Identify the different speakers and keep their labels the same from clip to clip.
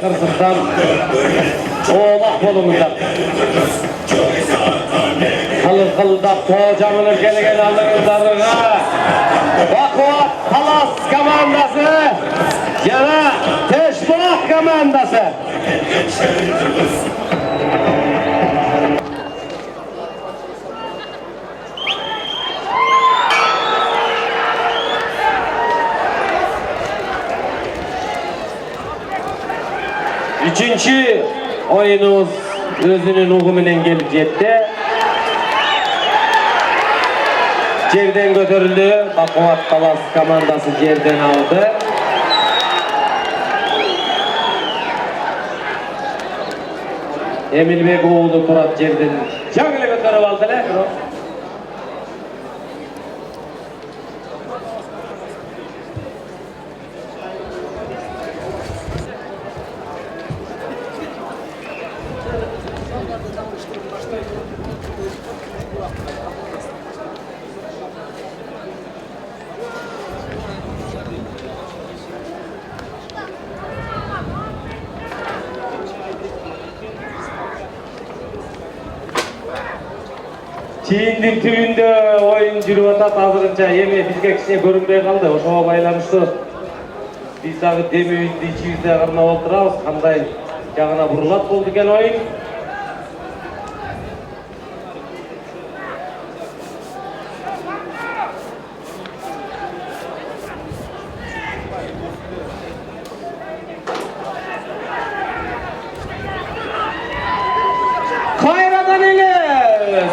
Speaker 1: Kırsıktan oğlak bolumuzdan kılıldap hocamın ülkeli alınızlarına Bakıvat Talas komandası yana Teşbulak komandası Üçüncü oyunumuz özünün uğumundan gelip yetti. Yerden götürüldü. Bakıvat Talas komandası yerden aldı. Emil Bey oğlu Turat yerden şöyle götürüp aldılar. Çiğindik tüyünde oyun жүріп атат азырынча эми бизге кичине көрүнбөй калды. Ошого байланыштуу биз дагы демөйүздү ичибизде кармап отурабыз. Кандай жагына бурулат болду экен oyun.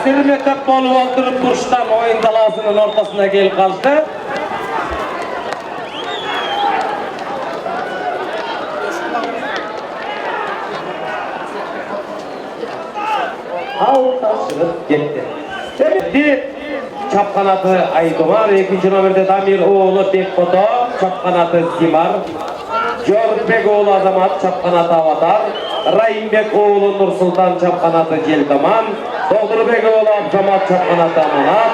Speaker 1: Sürmetep bolup oturup turuştan oyun dalasının ortasına gelip kaldı. Taşırıp gitti. Bir çap kanatı Aydomar, ikinci nomerde Damir oğlu Bekboto, çap kanatı Zimar, Görbek oğlu Azamat, çap kanatı Avatar, Rahimbek oğlu Nursultan, çap kanatı Celdaman, Doldurbek oğlu Abzamat, çap kanatı Amanat,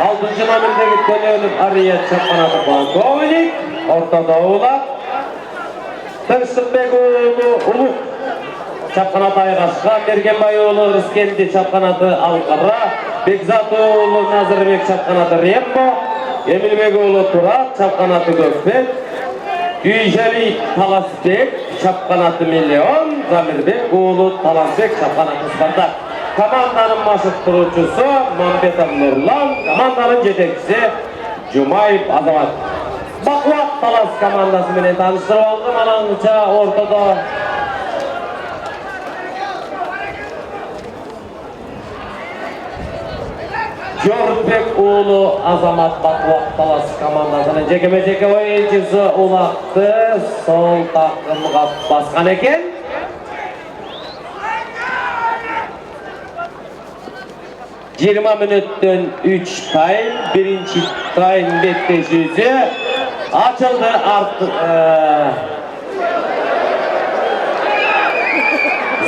Speaker 1: 6. nomerdeki Tönölüp Ariyet, çap kanatı Balkovinik, ortada oğlak, Tırşıkbek oğlu Uluk, çap kanatı Aygaşka, Mergenbay oğlu Rıskendi, çap kanatı Alkara, Bekzat oğlu Nazırbek, çap kanatı Rembo, Emilbek oğlu Turat, çap kanatı Gökbek, Yücelik Talasbek, çap kanatı Milyon, Zamirbek oğlu Talasbek, çap kanatı Spartak. Komandanın maşıttırıcısı Mambetov Nurlan, komandanın yetekçisi Cumayip Azamat. Bakıvat Talas komandası menen tanıştırıp aldım, ananca ortada Görbek oğlu Azamat Bakıvat Talas komandasının jekeme-jeke oyuncusu ulaktı, sol takımga baskan eken. Yirmi minütten 3 time, birinci time bekleyicisi açıldı artık.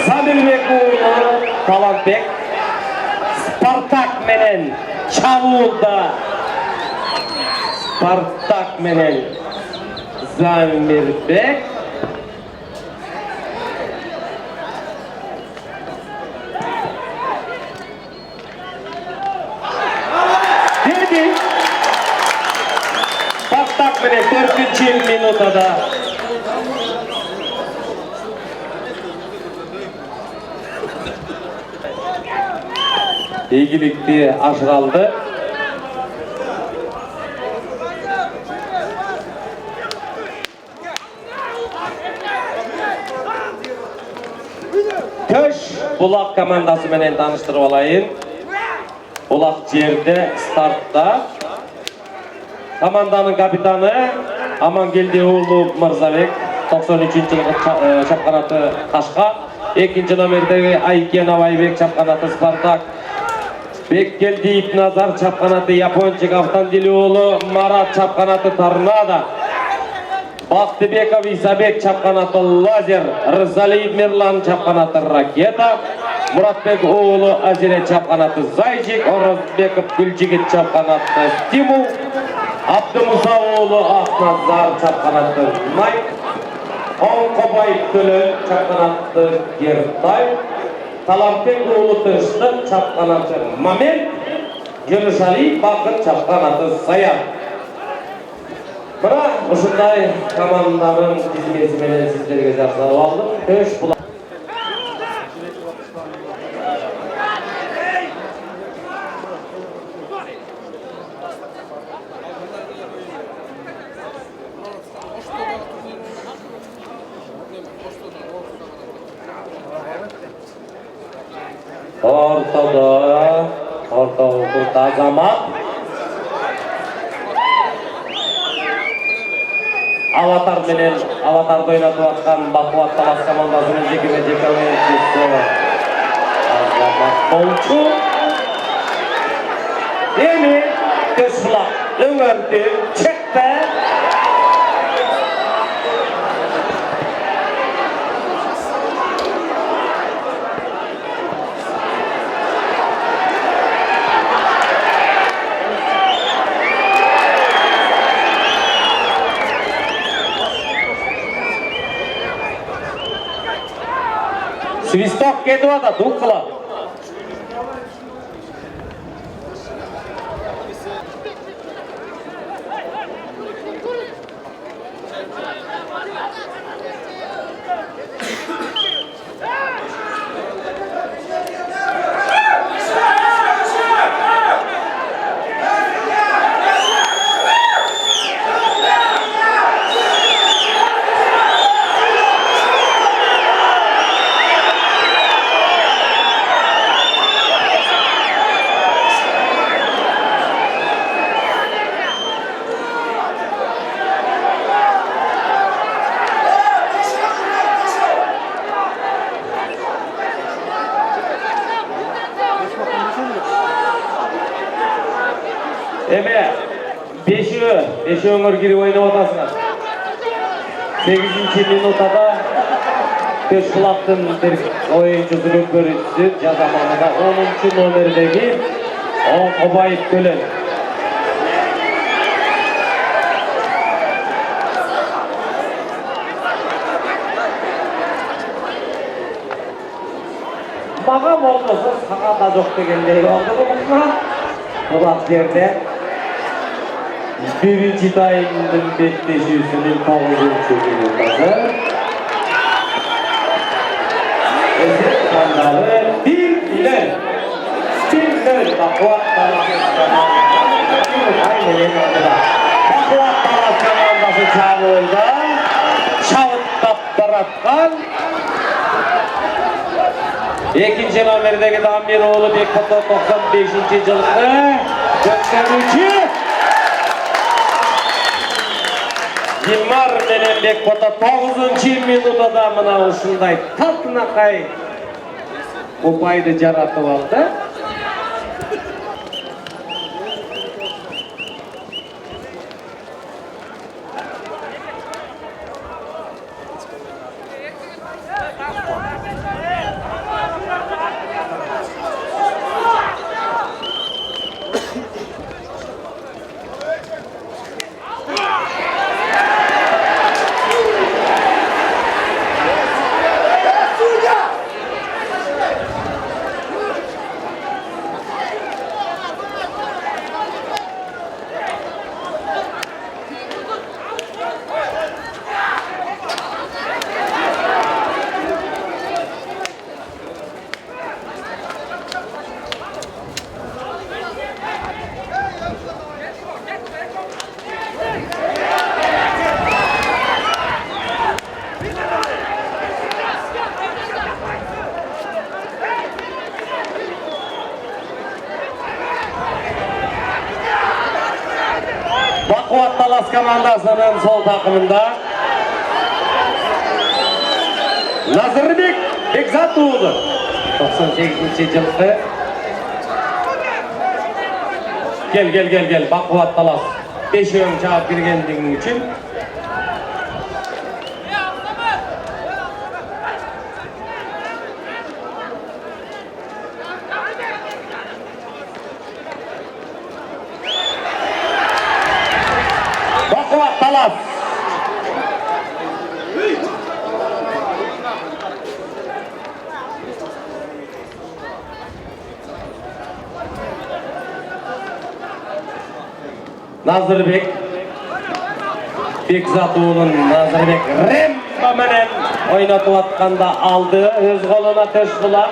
Speaker 1: Zamirbek oğlu Talanbek, Spartak menen Çavulda, Spartak menen Zamirbek. Spartak menen 4. minutada İyilikti aşıraldı. Köş Bulak komandası menen tanıştırıp alayın. Bulak жерде startta. Komandanın kapitanı Amangелди уулу Мырзабек 93-жылғы чапканаты Кашка. Экинчи номердеги Айкен Абайбек чапканаты Спартак. Беккелдиев Назар чапканаты Япончик Автандили уулу Марат чапканаты Торнадо. Бактыбеков Исабек чапканаты Лазер. Рзалиев Мирлан чапканаты Ракета. Muratbek уулу Азире чапканаты Зайчик. Оразбеков Гүлжигит чапканаты Стимул. Абдымуса уулу Акназар чапканаты Найк. Оңкобаев Төлөн чапканаты Гертай. Таламбек уулу Тынчтык чапканаты Мамет. Жөнөшалиев Бакыт чапканаты Саян. Мына ушундай команданын тизмеси менен сиздерге жасап алдым. Төш булак. Ortada Azamат. Аватар менен Аватарды ойнатып аткан Бакубат Талас командасынын жекеме-жеке ойынчусу Азамат болчу. Эми Төшбулак өңөрдү чекте. Свисток кетип атат, уккыла. Эме, беші өңір кирип ойнап атасыңар. 8-ші минутада Төшбулактын ойынчусу көкөрүүчүсү жазаманында 10-ші номердеги Оңкобаев Төлөн. Мага болбосо сага да жок дегендей болду Булак жерде. Birinci tayımının betleşiyorsunun 9. minutası. Özet kandalı bir Bakubat Talas Bakubat Talas komandası çağırıldı. Şavıttap baratkan. İkinci nomerdeki Damiroğlu Bekkoto 95. жылғы gösterücü. Димар менен Беккото 9-ші минутада мына ушундай тартынакай упайды жаратып алды. Bakıvat Talas komandasının sol takımında Nazırbek Bekzatoğlu 98. yılda gel Bakıvat Talas 5 ön cevap vergenliğin için Bakıvat Talas Nazırbek Bekzatoğlu'nun Nazırbek Rembo menen oynatıp atkanda aldı öz koluna Töşbulak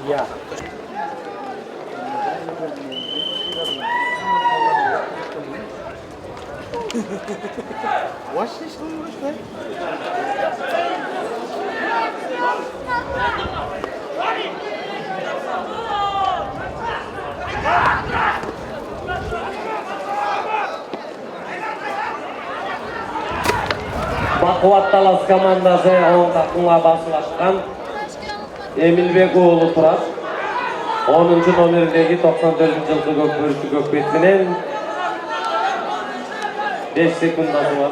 Speaker 2: Ya. What is this?
Speaker 1: Bakıvat Talas komandası on takımga basılaşkan Emilbek oğlu Turat 10. nomerdeki 94. yılkı Gökbörüsü Gökbetmenen 5 sekundası var.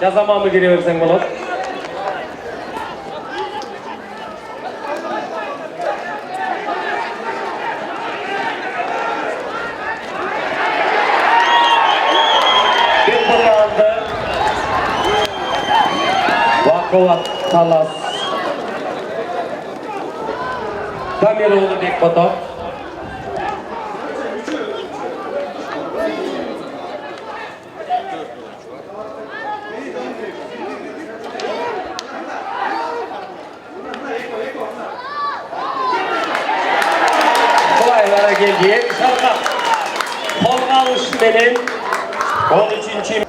Speaker 1: Yazamamı gireversen bolot. Bir kullandı. Bakıvat Talas Damiroğlu Bekbato kolaylara geldi. Şarkı kolga alış menen 13.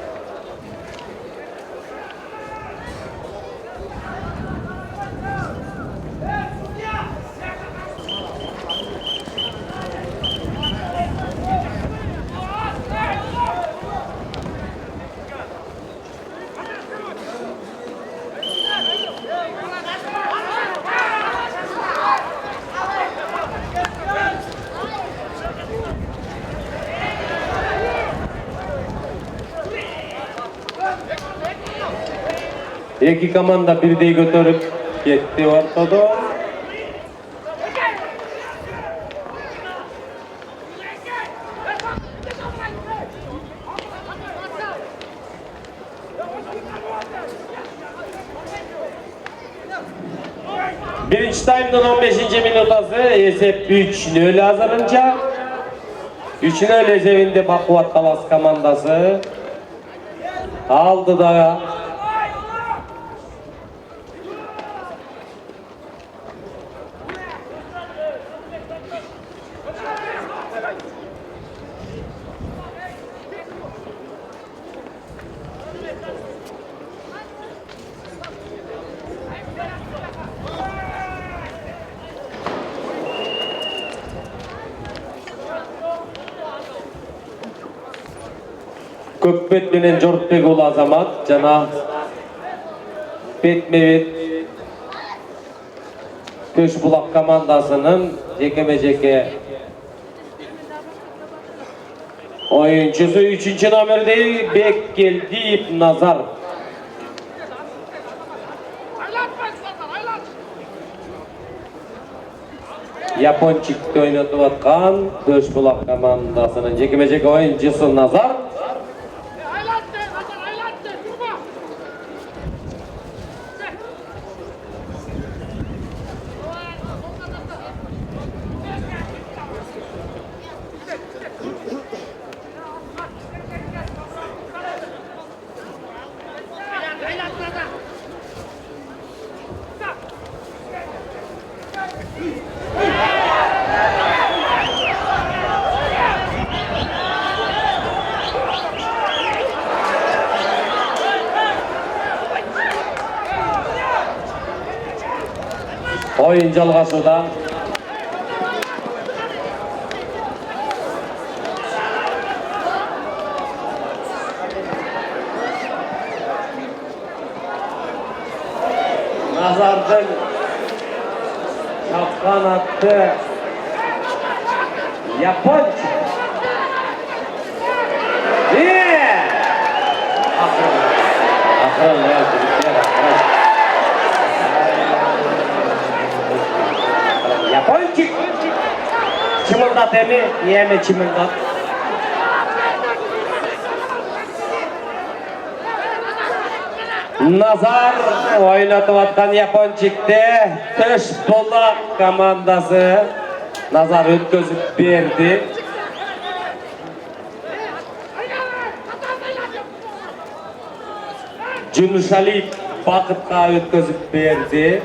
Speaker 1: İki komanda birdeyi götürüp gitti ortada. Birinci time'dan 15. minutası esep 3-0 hazırınca 3-0 ezevinde Bakıvat Talas komandası aldı da Kökbet menen Jortbek ulu Azamat jana betme-bet Töşbulak komandasının jekeme-jeke oyuncusu 3. nomerde Bekgeldiyev Nazar. Yaponçik'te oynatıp atkan Töşbulak komandasının jekeme-jeke oyuncusu Nazar. Oyun жалғасуда. Nazar'dın şapkan attı. Yaponca. Akıl ya, çocuklar akıl. Yaponçik. Çımıldat emi, yeme çımıldat. Nazar oynatıp atkan Yaponçik'te Töşbolak komandası Nazar ötközüp berdi. Cünüşalik bakıtqa ötközüp berdi.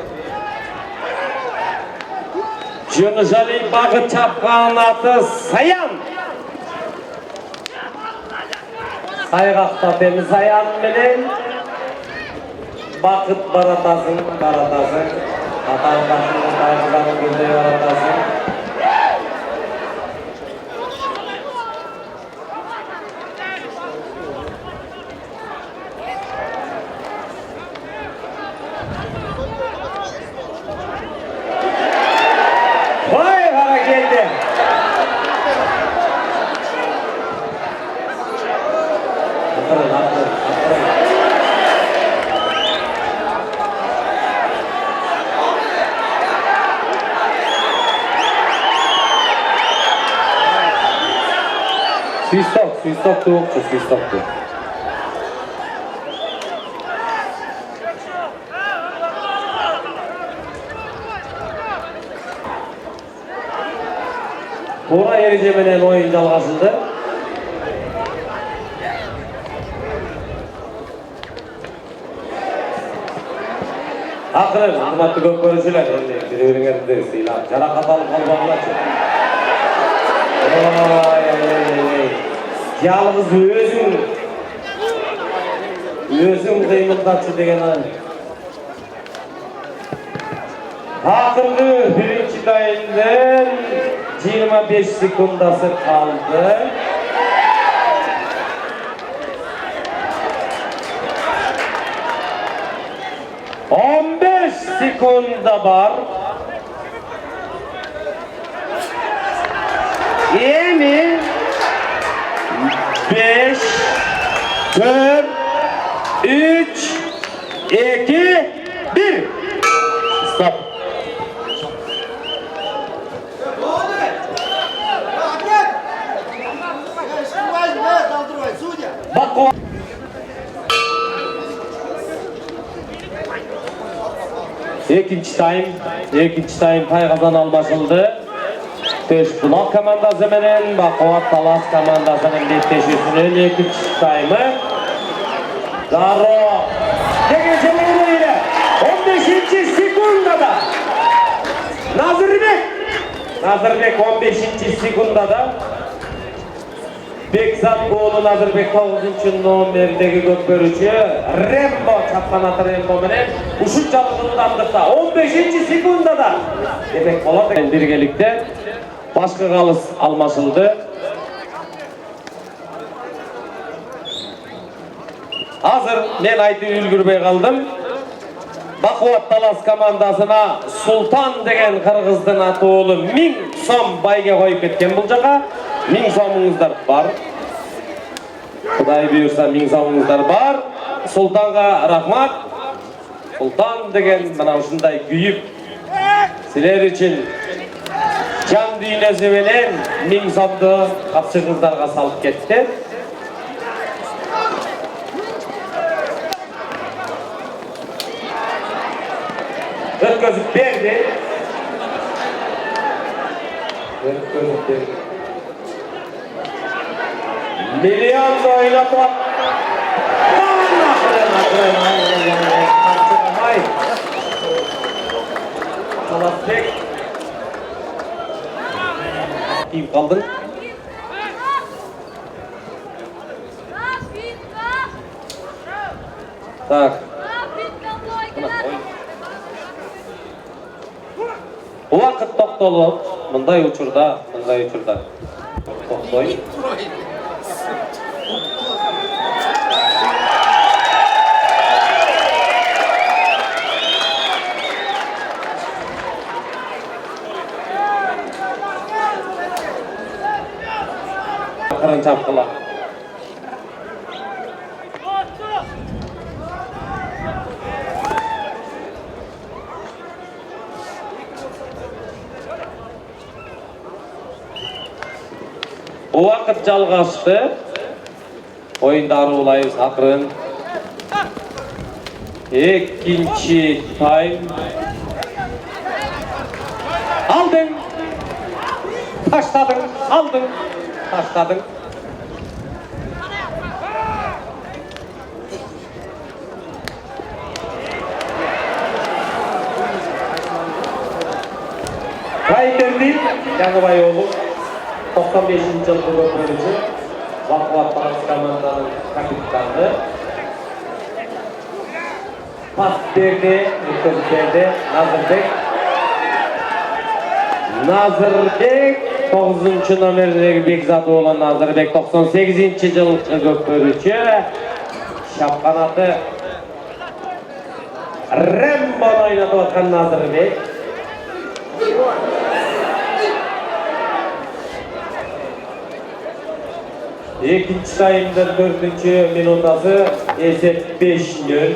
Speaker 1: Cünüşalik bakıt çapkan atı Sayan. Saygakta temi Sayan menen bakıt baratasın. Atan başını saygıdan gözü baratasın. Vay kara geldi. Aferin. Свисток туğukçu, свисток tuğuk. Bora ereceğimenen oyun жалғасылды. Ақырын, қыматты көп көрушілер, бір-біріңерді сыйлап, жарақат алып қалбағыларшы. Жалғыз өзің қимылдатшы деген ай. Ақырғы бірінші тайымдың 25 секундасы қалды. Sekunda var. Yeni 5 4 3 2 1 Stop. Bak o İkinci time pay kazan almasıldı. Töşbulak komandası menen Bakovat Talas komandasının betleşüsünün ikinci time'ı. Zaro. Tekeceleri ile 15. sekundada. Nazırbek 15. sekundada. Bekzat golü Nazırbek 9. nomerdeki gökbörücü Rembo çapkanatı Rembo menen uşu çalgınlandırsa 15. sekundada demek olarak birgelikte başka kalış almasıldı. Hazır men aytып үлgürбей kaldım. Bakovat Talas komandasına Sultan degen kırgızdın atı oğlu 1000 som bayga koyup ketken bu jaka. 1000 somunuzlar var. Kuday buyursa 1000 somunuzlar var. Sultan'a rahmat. Sultan degen mana ушундай kүйüp sizler için can düynesi menen 1000 somdu kapçıgızlarga salıp ketti. Ötközüp berdi. Milyon da oynatıp Talasbek kim kaldın? Tak. Uақыт тоқтолып, мындай учурда токтой. Акырын чапкыла. Uақыт жалғашты. Ойынды арулайбыз акырын. Экинчи тайм. Алдың. Таштадың. Алдың. Таштадың. Кайтерди Жаңыбай оğlu 95-ci жылғы көпөрүчү Бақуат Талас команданын капитаны. Pas berdi, өткözүп берди Назырбек 9-cı номердеги Бекзат оğlu Назырбек 98-ci жылғы көпөрүчү шапканаты Рембо ойнатып аткан Назырбек. Экинчи таймдын 4-cü минутасы эсеп 5-0.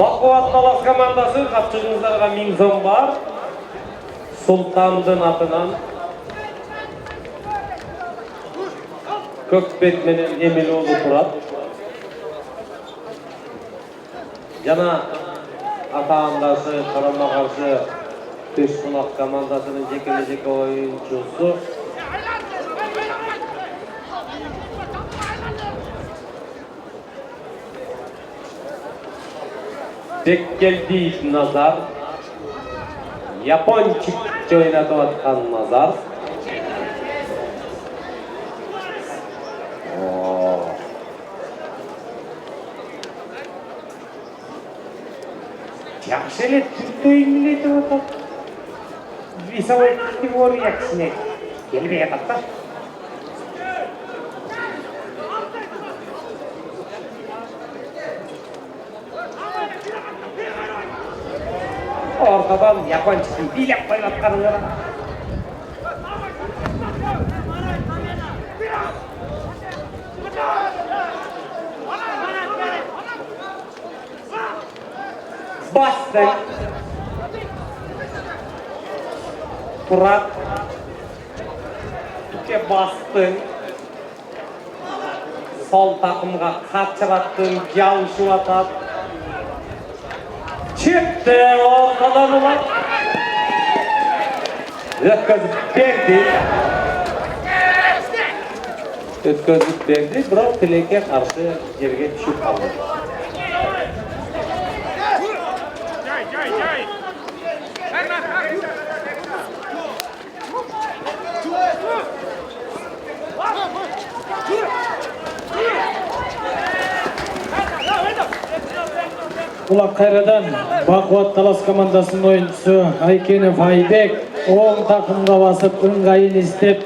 Speaker 1: Бақуат Талас командасы капчыгыңыздарга 1000 сом бар. Султандын атынан Көкбет менен Эмил оğlu турат. Жана атаандашы карама каршы Төшкулак командасынын жеке оюнчусу Беккелдиев Назар, Япончик ойнатып аткан Назар. Жакшы эле түртөйүн этип атат. Весовой категория кичине келбей атат да. Ortadan Yaponчиктин бийлеп коюп атканын кара. Бастың. Турат. Түке бастың. Сол такымга качыраттың, жабышып атат. Чепте ортадан улат. Өткözүп берди, бирок тилекке каршы жерге түшүп калды.
Speaker 2: Улак кайрадан Бақуат Талас командасынын оюнчусу Айкенов Айбек оң такымга басып ыңгайын издеп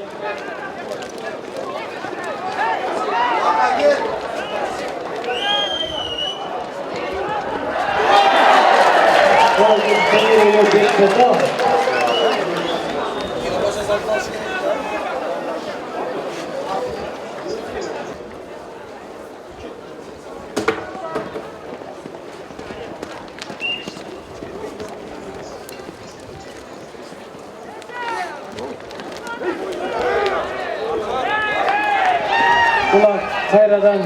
Speaker 2: Kayradan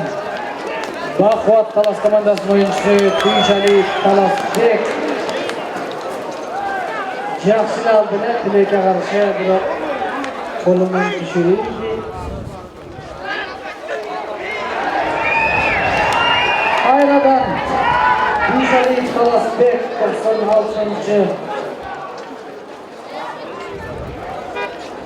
Speaker 2: Baquvvat Talas komandasının oyuncusu Duyşali Talasbek Yaxşı aldığını Tilek'e karşı bir kolundan düşürüldü. Kayradan Duyşali Talasbek 96.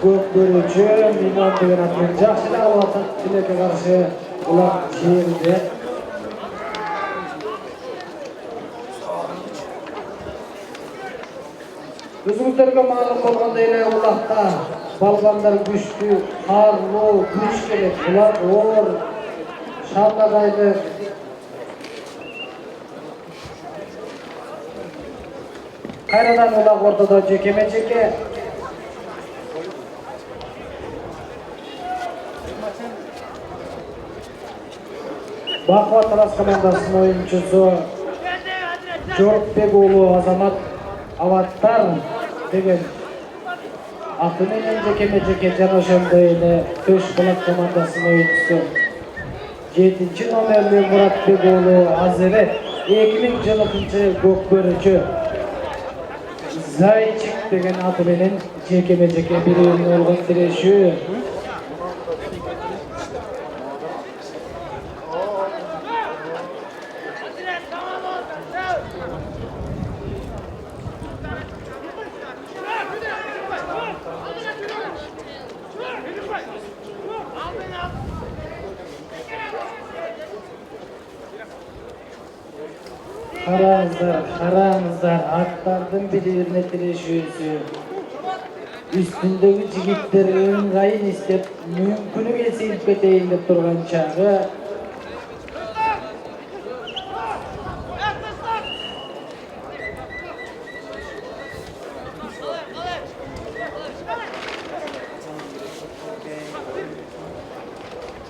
Speaker 2: Gökbörücü Milan Dövenat'ın Yaxşı aldığını Tilek'e karşı ular şehirde. Özümüzlerge ma'lum bolganda ele ulaqta balbanlar güçlü, harlı, güç gerek. Ular or, şandadaydı. Kayradan ulaq ortada jekeme-jeke. Baquvvat Talas komandasının oyuncusu Jorukbegoğlu Azamat Avattar деген атымен жеке-жеке жанашымды эле Төшбулак командасынын oyuncusu 7 номерлүү Muratbek уулу Азерет 2000-жылкы көкбөрүчү Зайчик деген аты менен жеке-жеке бирөөнү болгон тирешүү. Караңыздар, аттардын бири-бирине тирешүүсү. Үстүндөгү жигиттер ыңгайын издеп, мүмкүнү келсе илип кетейин деп турган чагы.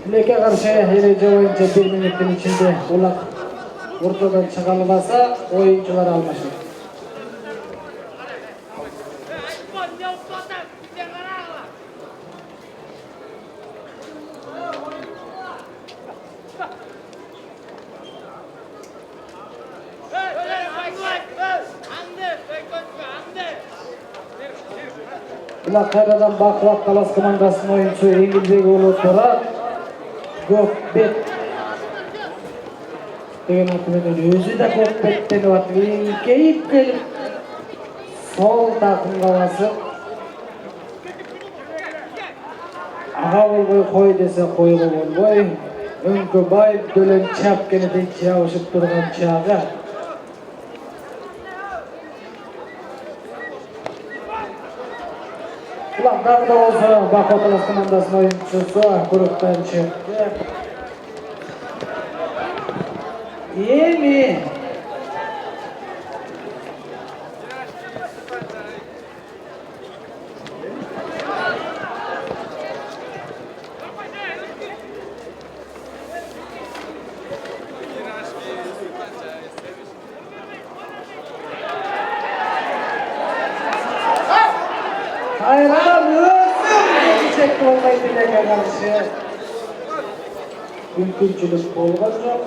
Speaker 2: Tiлекке каршы эреже боюнча 1 минуттун ичинде улак ортодон чыга албаса, oyuncular almışır. Ulak Kayradan Baquvvat Talas komandasının oyuncusu Engilbegoğlu Turat Gökbek деген атымен өзі да көкбеттен атып еңкейіп келіп сол тақымға басып аға болбой қой десе қойға болбой өңкө байып дөлен чапкенедей жабышып тұрған чағы Бұлақ дағы да болса Бақуат Талас командасының ойыншысы групптан шықты. Еми Kayradan özüm çekti olmayı Tilek'e karşı mümkünçülük bolgan жоқ.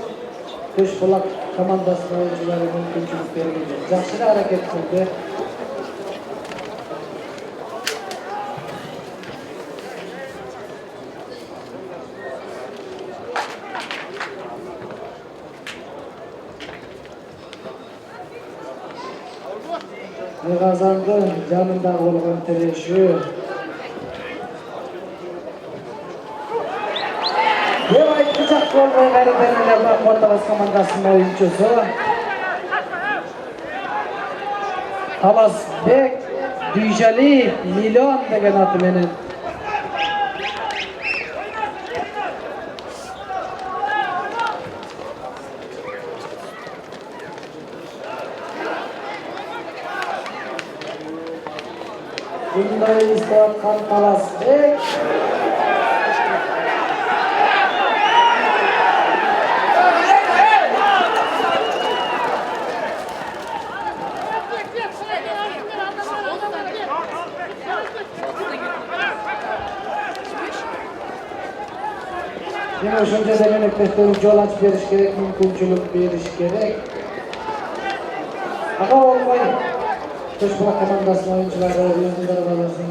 Speaker 2: Төшбулак командасынын oyuncuları мүмкүнчүлүк берген жок. Жакшы аракет кылды. Казандын жанында болгон тирешүү. Айтқызақ болмай ғарыдәрілер Бақуат Талас командасының ойыншысы Таласбек Дүйжалиев Миллион деген атыменен Bunday istеп аткан Таласбек ошол жерде мектептерге жол ачып бериш керек, мүмкүнчүлүк бериш керек. Ага болбой Төшбулак командасынын оюнчулары өздүн дарбазасын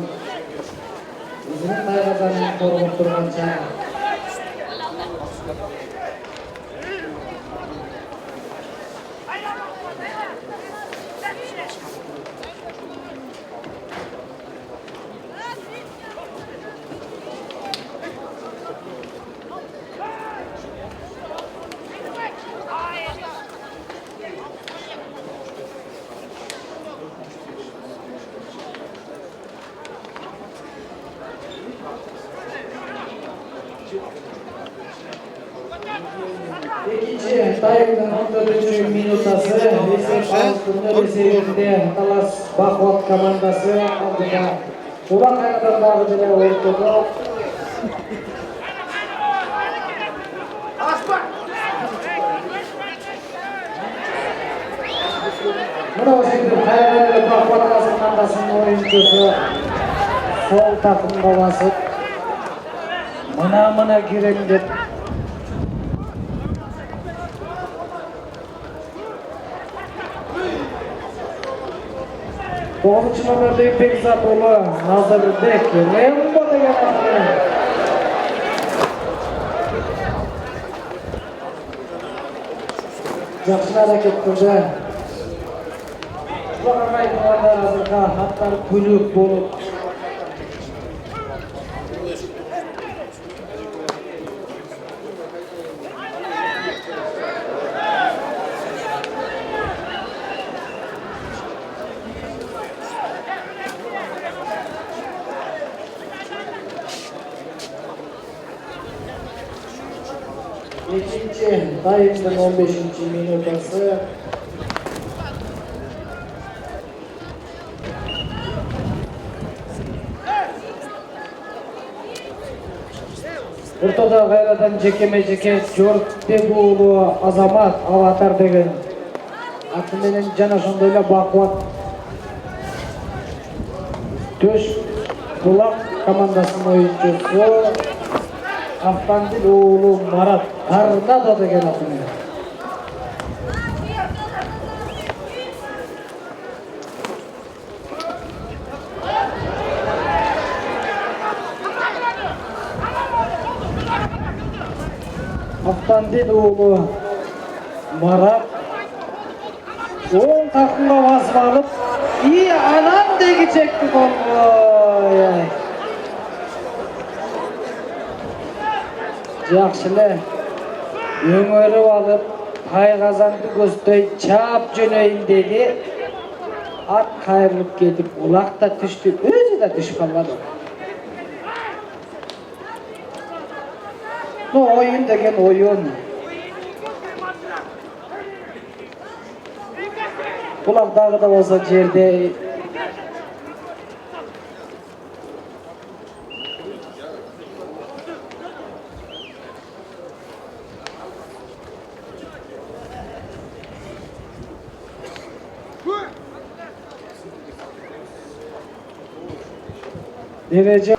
Speaker 2: өзүнүн тайгазанын коргоп турган чагы. Экинчи таймдын 14-минутасы эсеп алтында эсебинде Талас Бакуат командасы алдыда. Улак кайрадан дагы деле ортодо. Мына ошентип кайрадан эле Бакуат командасынын оюнчусу сол такымга басып мына кирем деп Тоғызынчы номердеги Бекзат уулу Назырбек Рембо деген аты. Жакшы аракет кылды. Багайдын азыркы аттар күлүк болуп. Экинчи таймдын 15-минутасы. Ортодо кайрадан жекеме-жеке Жорукбек уулу Азамат Аватар деген аты менен жана ошондой эле Бакуат Төшбулак командасынын оюнчусу Автандил уулу Марат Торнадо деген аты менен. Автандил уулу Марат оң такымга басып алып, анан деги чекти болбой. Жакшы эле өңөрүп алып, тайгазанды көздөй чаап жөнөйүн деди. Ат кайрылып кетип, улак да түштү, өзү да түшүп калбады. Оюн деген оюн. Улак дагы да болсо жерде дереже.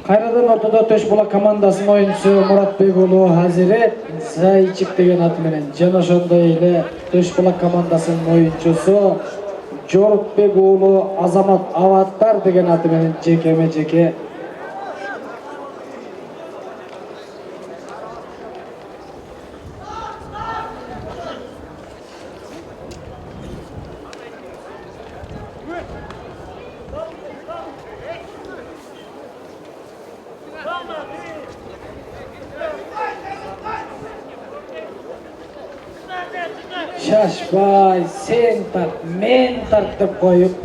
Speaker 2: Кайрадан ортодо Төшбулак командасынын оюнчусу Муратбек уулу Азирет Зайчик деген аты менен жана ошондой эле Төшбулак командасынын оюнчусу Жорукбек уулу Азамат Аватар деген аты менен жекеме-жеке. Şaşbay, sen tart, men tart деп koyup,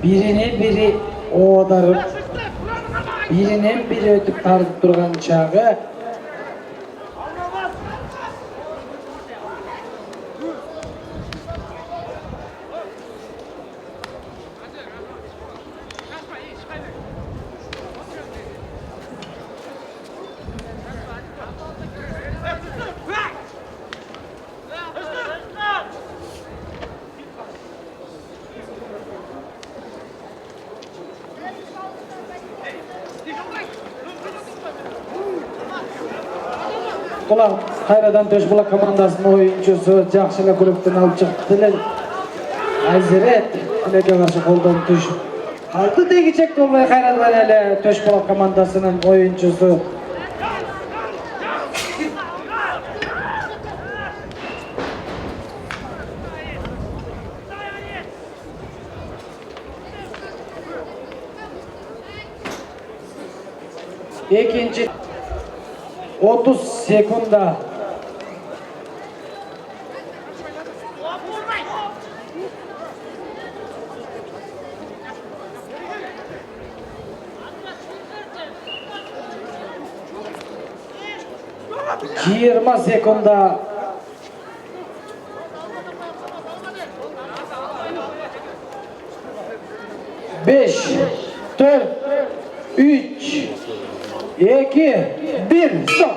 Speaker 2: birine biri oğdarıp, birinen biri ötüp tartıp durgan çağı, Ular Kayradan Toshpo'lat komandasının oyuncusu жақсы эле клубтан алып чыкты эле. Азирет Тилекке каршы колдон түшүп калды дегичек болбой Кайрадан эле Toshpo'lat командасынын oyuncusu. Экинчи 30 секунда. Жыйырма секунда. 5, 4, 3, 2, 1, stop.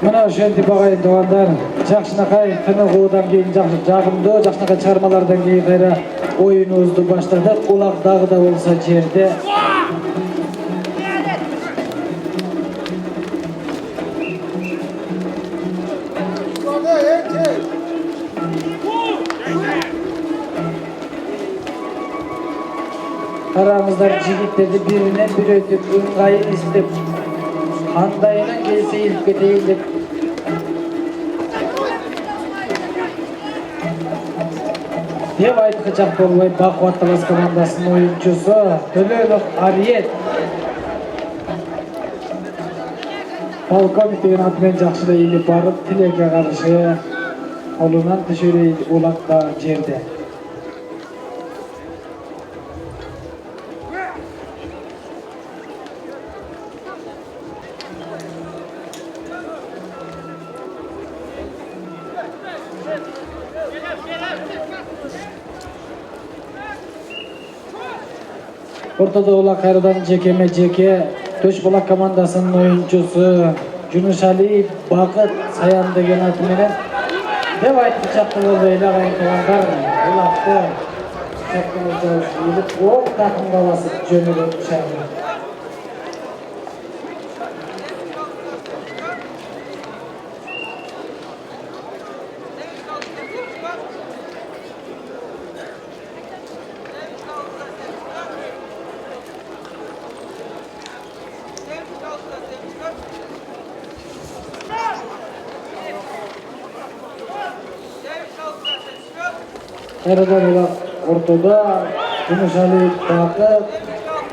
Speaker 2: Мына ошентип агайындыгандар, жакшынакай тыныгуудан кийин жагымдуу жакшынакай чыгармалардан кийин кайра оюнубузду баштадык. Улак дагы да болсо жерде. Караңыздар, жигиттерди биринен бири өтүп, ыңгайын издеп, кандайынан келсе илип кетейин деп. Деп айткычак болбой Бакубат Талас командасынын оюнчусу Төлөнов Ариет. Полковник деген аты менен жакшы эле илип барып, Тилекке каршы колунан түшүрөй улакта жерде. Ортодо улак кайрадан жекеме-жеке Toshpo'lat командасынын оюнчусу Жунушалиев Бакыт Саян деген аты менен деп айткычак болбой эле агайындар. Улакты чакырып илип, ол такымга басып жөнөдө чыгарды. Кайрадан улак ортодо Жунушалиев Бакыт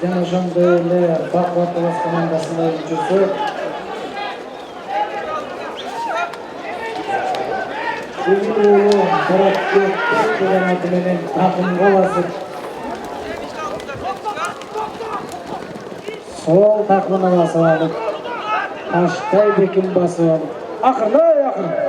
Speaker 2: жана ошондой эле Бакубат Талас командасынын оюнчусу Муратбек деген аты менен такымга басып сол такымына басып алып, Таштай Бекин басып алып, акырын.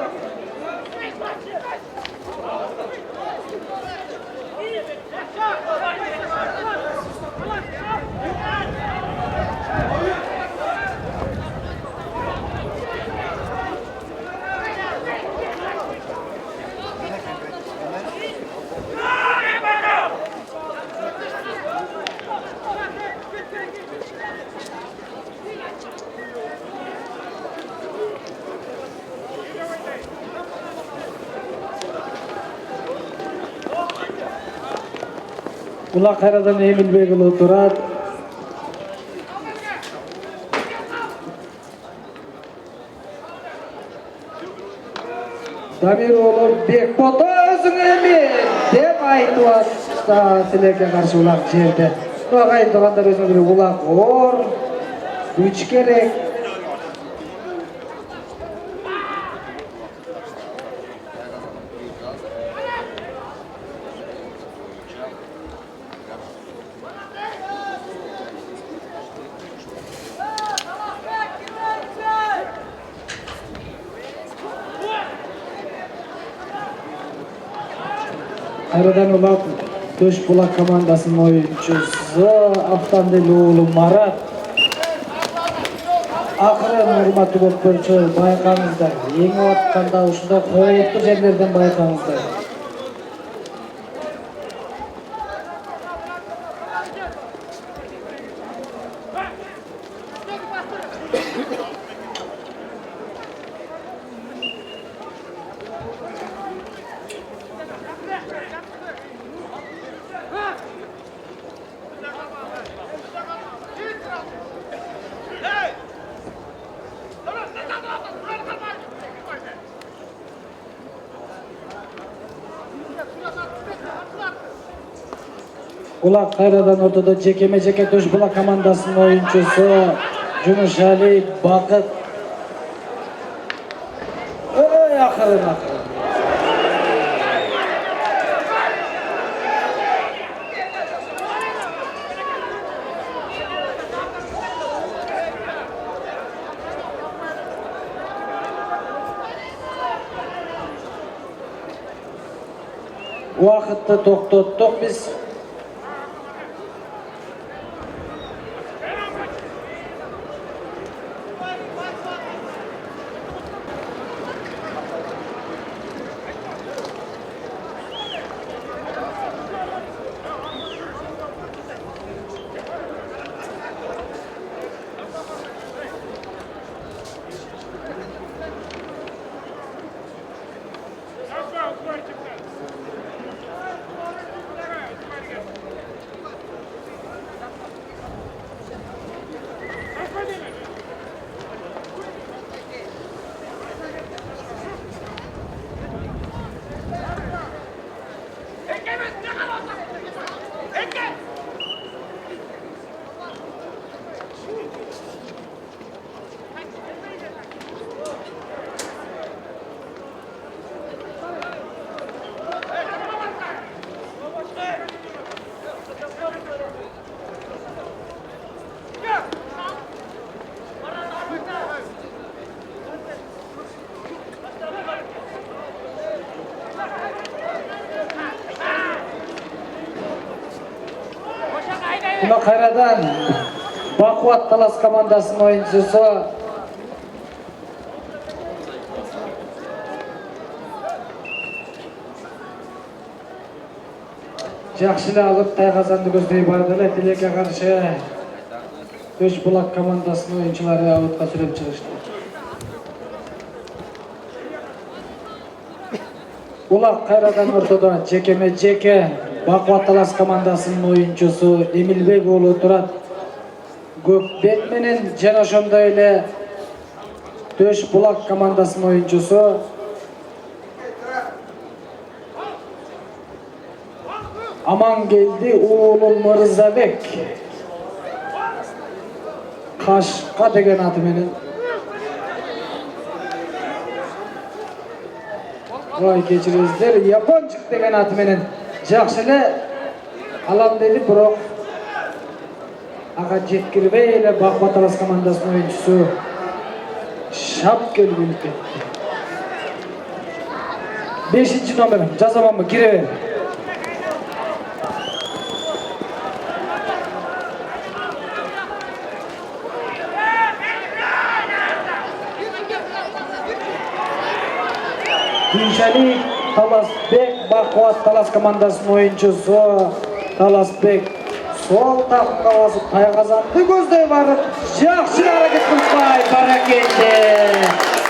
Speaker 2: Улак кайрадан Эмилбек уулу турат. Дамир уулу Бекбото өзүң эмес деп айтып атты. Тилекке каршы улак жерде. Агайындыгандар өзүңөр билип, улак оор, күч керек. Kayradan ulap Төш Булак командасының oyuncusu Автандел уулу Марат. Акырын урматтуу көпчүлүк байкаңыздар. Эң атканда ушундай кооптуу жерлерден байкаңыздар. Булак кайрадан ортодо жекеме-жеке Төш Булак командасынын oyuncusu Жунушали Бакыт. Акырын. Уақытты тоқтоттық біз. Бuna Kayradan Бақуат Талас командасының oyuncusu жақшылы алып тайғазанды көздөй бардылы. Тилекке қаршы Төш Булак командасының oyuncuları аутқа сүріп шығышты. Булак Кайрадан ортодо жекеме-жеке Бақуат Талас командасының oyuncusu Эмилбек уулу Турат Көкбет менен жана ошондой эле Төш Булак командасының oyuncusu Амангелди уулу Мырзабек Кашка деген аты менен кечириңиздер, Япончик деген аты менен жакшы эле алам деди, бирок ага жеткирбей эле Бақуат Талас командасынын oyuncusu шап келип кетти. 5-номер жазаманбы, кире бер. Гүншали Таласбек Бақуат Талас командасының oyuncusu Таласбек сол тапқа басып тайғазанды көздөй барып жақсы әрекет кылбай,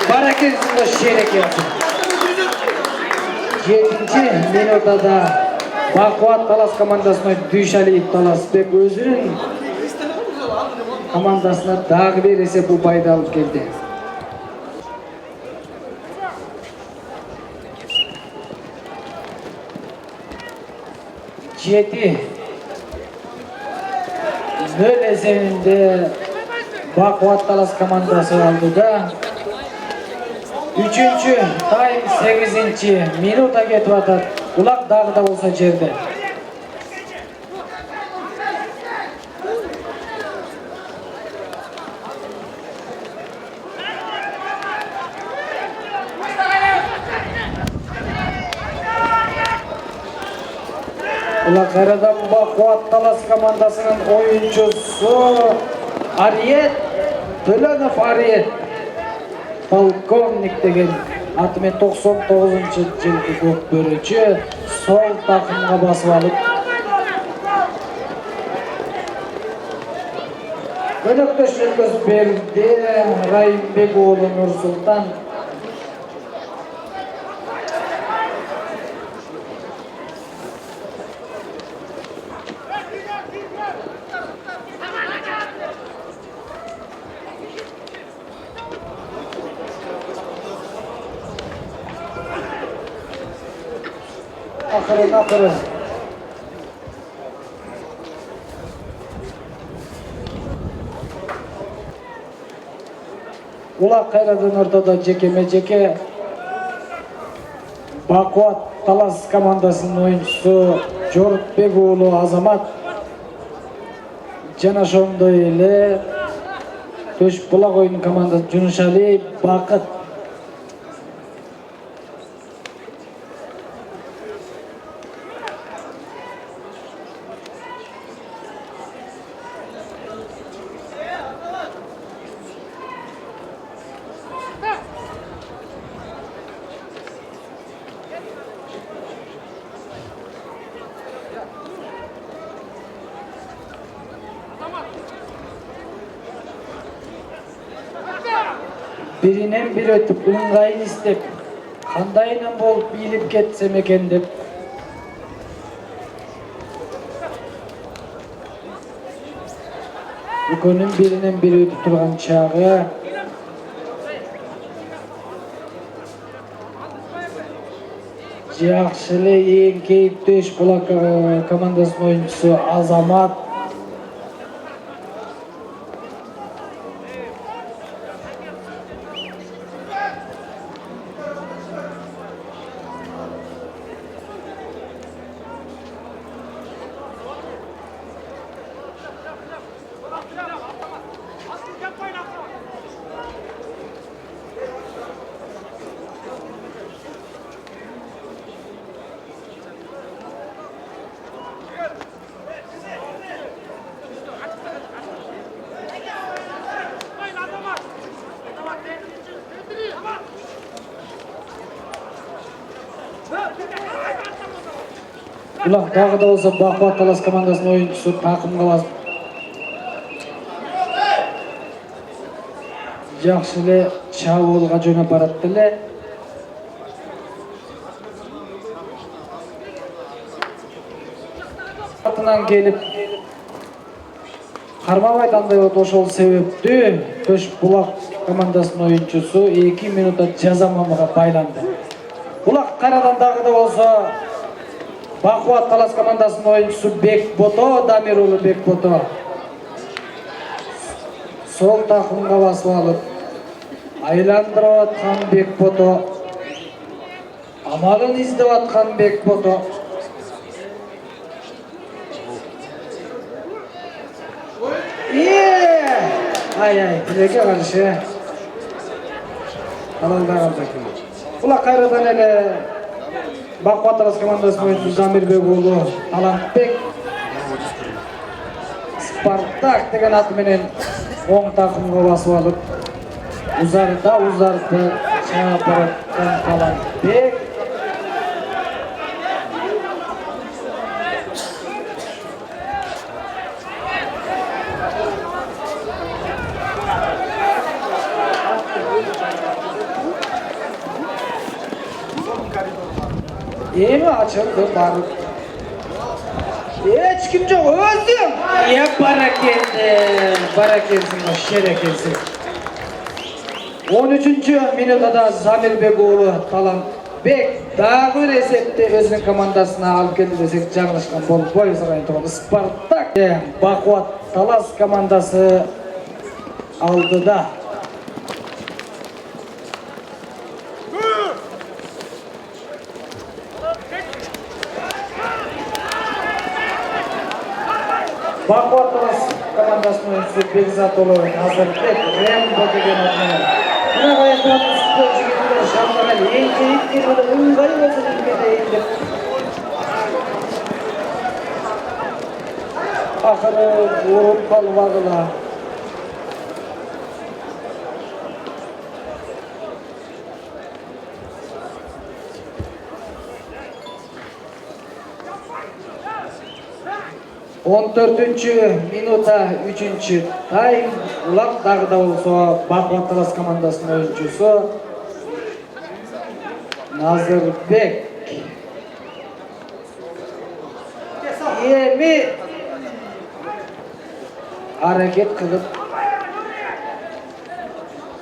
Speaker 2: баракелсин шерекетсин. 7 минутада Бақуат Талас командасының Гүншали Таласбек өзүнүн командасына дагы бир эсеп ұпайды алып келди. Nöl esebinde Baquvvat Talas komandası aldı da 3-cü tayim 8-ci minuta ketip atat. Bulak dağı da olsa jerde. Ulaqaradan Baquvvat Talas komandasının oyuncusu Ariyet Tölenov Ariyet Polkovnik деген атымен 99-жылғы көкбөрүчү сол такымга басып алып өнөктөшүлгөз берди Райымбек уулу Нурсултан. Akırın. Ulaq Kayradan ortada jekeme-jeke Baquvvat Talas komandasının oyuncusu Jorutbek уулу Azamat жана ошондой эле Төш Булак oyun командасы Жунушали Бакыт. Birinen bir ötüp ыңгайын istep, кандайынан болуп бийлип кетсем экен деп. Экөөнүн биринен бири өтүп турган чагы жакшы эле эң кейиптүү Төш Булак командасынын oyuncusu Azamat Улақ дағы да болса Бақуат Талас командасының oyuncusu takımға басып жақсы эле чабуулга жөнөп барат эле. Артынан келип кармабай тандай болуп ошол себептүү Төш Булак командасынын oyuncusu 2 минутта жазамамага байланды. Улақ карадан дагы да болса Бақуат Талас командасынын oyuncusu Бекбото, Дамир уулу Бекбото. Сол такымга басып алып, айландырып аткан Бекбото. Амалын издеп аткан Бекбото. Ай, тилекке каршы. Алаңда калды. Улак кайрадан эле Бақуат Талас командасынын oyuncusu Дамирбек уулу Талантбек Спартак деген аты менен оң такымга басып алып, узарды чаап бараткан Талантбек. Эми ачылды барып. Эч ким жок, өзүм. Баракелсиң, шерекелсиң. 13-минутада Замирбек уулу Талантбек дагы бир эсепти өзүнүн командасына алып келди десек жаңылышкан болбойбуз. Спартак Бақуат Талас командасы алдыда. Бақуат Талас командасынын oyuncusu Бекзат уулу Назарбек Рембо деген атынан. Мына кайда жигиттер шамдаган эң кейиптүү ыңгай болсо дейт деп. Ахыры уруп калбагыла. Он 4-cü minuta 3-cü tayм. Ulak dagı da bolsa Bakvat Talas komandasının oyuncusu Nazırbek. Emi hareket kılıp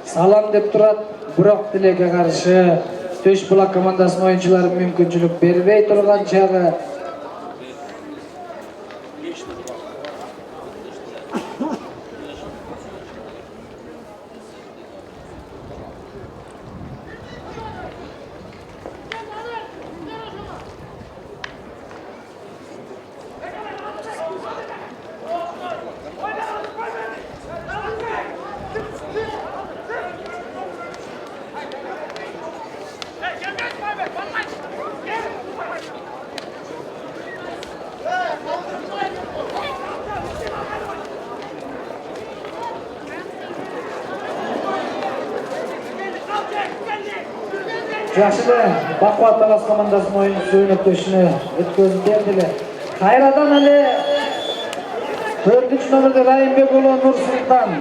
Speaker 2: salam dep turat, biroq Tilek'e karşı Töşbulak komandasının oyuncuları mümkünçülük berбей turgan çağı. Жақшылы Bakvat Talas komandasының oyuncusu өнөктөшүнө өткөзүп бердиле. Кайрадан эле 4-cü номерде Райымбек уулу Нурсултан.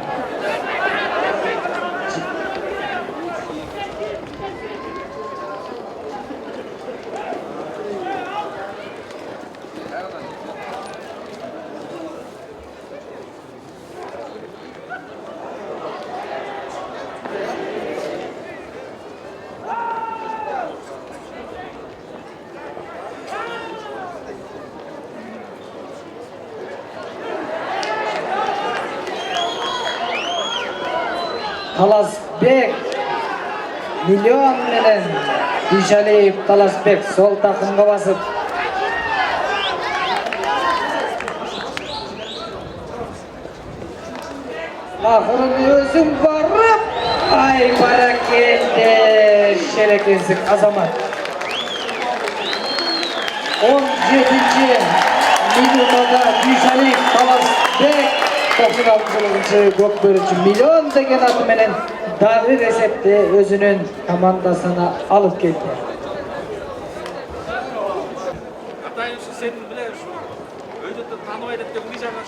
Speaker 2: Talasbek milyon менен Дүйшалиев Talasbek sol takımga basıp ahırın özüm barıp ay barakende şerekensik Azamat 17-ci minutada Dүйшалиев Talasbek 96-cı gol bölücü milyon degen atı menen dagı resepte özünün komandasına alıp geldi.
Speaker 3: Атайын сен білеш, өйдетті танымай деп ұй жаға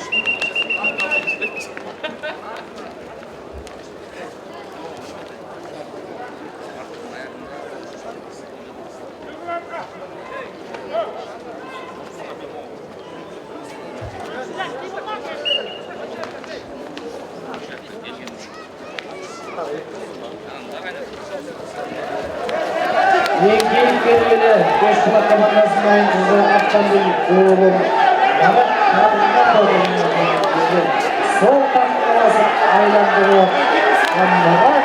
Speaker 2: Yengil belgili Töşbulak komandasının oyuncusu Akçandil Uğur'un sol takımına basıp aylandırıyor. Anlamak.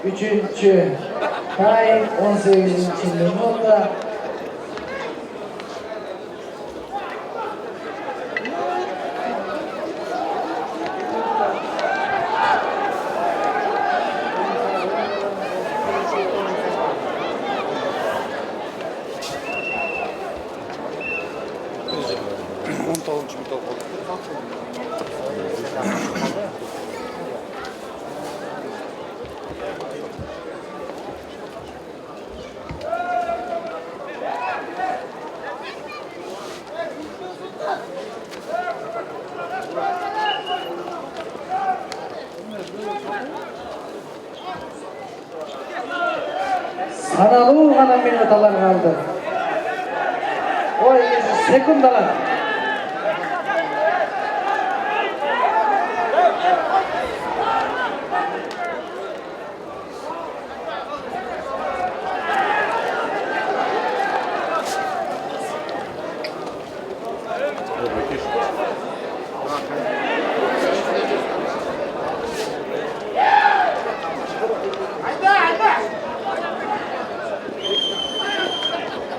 Speaker 2: Üçüncü time 18. minuta. Sanalı gana minutalar kaldı. O sekundalar.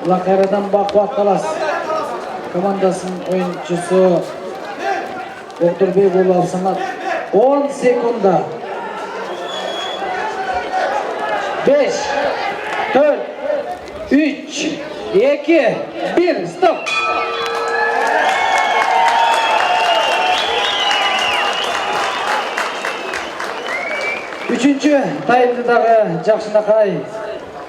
Speaker 2: Лакайрадан Бакуат Талас командасынын оюнчусу Октурбек уулу Абсамат 10 секунда 5 4 3 2 1 стоп. Üçüncü tayımdагы Жакшынакай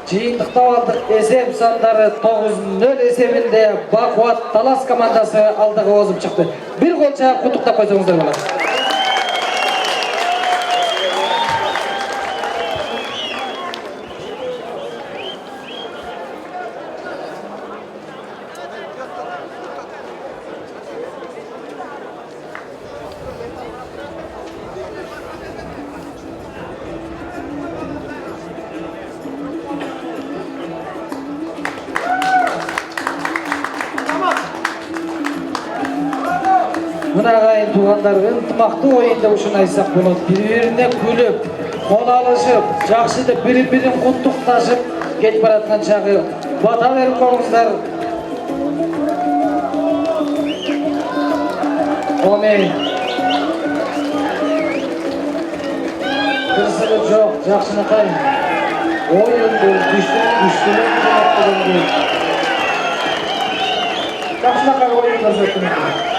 Speaker 2: жыйынтыктап алдык. Эсеп сандары 9-0 эсебинде Бакуат Талас командасы алдыга озуп чыкты. Bir gol çağ куттуктап койсоңуздар болот. Мынагайын туугандары ынтымактуу оюнда ушуну айтсак болот. Бири-бирине күлүп, кол алышып, жакшы деп бири-бирин куттукташып кетип бараткан чагы бата берип коюңуздар. Оми кырсыгы жок, Жакшынакай оюнду күчтүү Жакшынакай оюн көрсөттү.